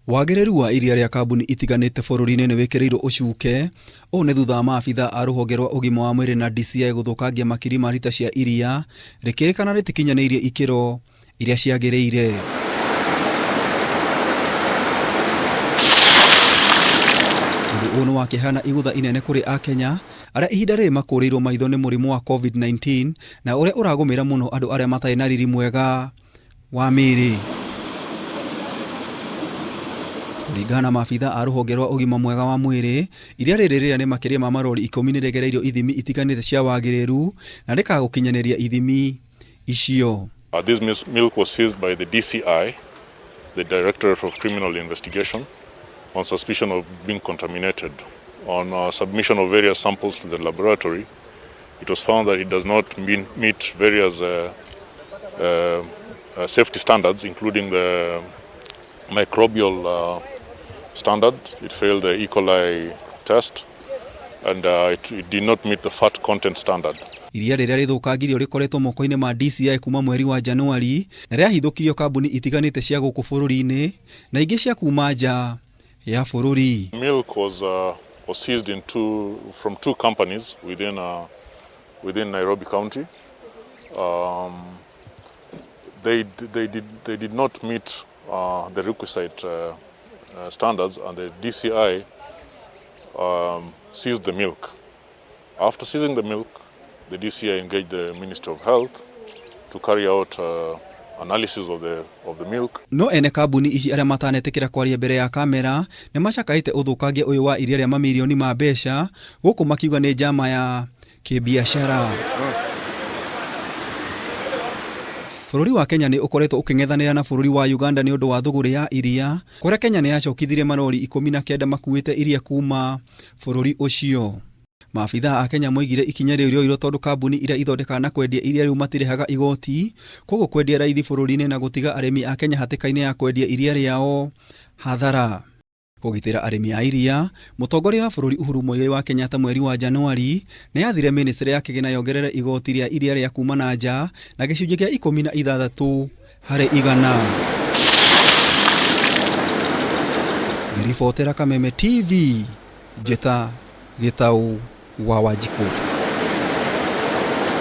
Wagiriru wa iria ria kambuni itiganite bururi-ini ni wikirirwo ucuke o ne thutha mabithaa a ruhonge rwa Ugima wa Mwiri na DCI guthukangia makiri ma rita cia Iriia rikirikana ritakinyaniire ikiro iria ciagiriire. Ũndũ ũno wakĩhana igũtha inene kũrĩ Akenya arĩa ihinda rĩrĩ makũrĩirwo maitho nĩ mũrimũ wa COVID-19 na ũrĩa ũragũmĩra mũno andũ arĩa matarĩ na riri mwega wa mĩĩrĩ. Kũringana na mabithaa a ruhonge rwa Ugima mwega wa Mwiri, iria rĩrĩ nĩ makĩria ma marori 10 nĩ rĩgereirio ithimi itiganĩte cia wagiriru na rĩkagũkinyanĩria ithimi icio. This milk was seized by the DCI, the Directorate of Criminal Investigation, on suspicion of being contaminated. On submission of various samples to the laboratory, it was found that it does not meet various safety standards, including the microbial standard. It failed the E. coli test, and it did not meet the fat content standard. Iria rĩrĩa rithukangiirio rĩkoretwo moko-inĩ ma DCI kuma mweri wa Januari na rĩahithũkirio kambuni itiganĩte cia gũkũ bũrũri-inĩ na ingĩ cia kuma nja ya bũrũri. Milk was seized from two companies within Nairobi County. They did not meet the requisite standards, and the DCI seized the milk. After seizing the milk, the DCI engaged the Ministry of Health to carry out analysis of the milk. No ene kambuni ici arĩa matanetikira kwaria mbere ya kamera nĩ macakaite ũthũkangia ũyũ wa iria rĩa mamirioni ma mbeca gũkũ makiuga nĩ njama ya kĩbiashara. Bũrũri wa Kenya nĩ ũkoretwo ũkĩng'ethanĩra na bũrũri wa Uganda nĩ ũndũ wa thũgũrĩ ya iria, kũrĩa Kenya nĩ yacokithirie marori 19 makuĩte iria kuma bũrũri ũcio. Mabithaa a Kenya moigire ikinya rĩu rĩoirwo tondũ kambuni iria ithondekaga na kwendia iria rĩu matirĩhaga igoti, koguo kwendia raithi bũrũri-inĩ na gũtiga arĩmi a Kenya hatĩka-inĩ ya kwendia iria rĩao hathara. Kũgitĩra arĩmi a iria, mũtongoria wa bũrũri Uhuru Muigai wa Kenyatta mweri wa Januari nĩ yathire ministry ya kĩgĩna yongerere igoti rĩa iria rĩa kuma na nja na gĩcunjĩ kĩa 16 harĩ igana. Ngĩribotera Kameme TV, Njeta Gĩtaũ wa Wanjikũ.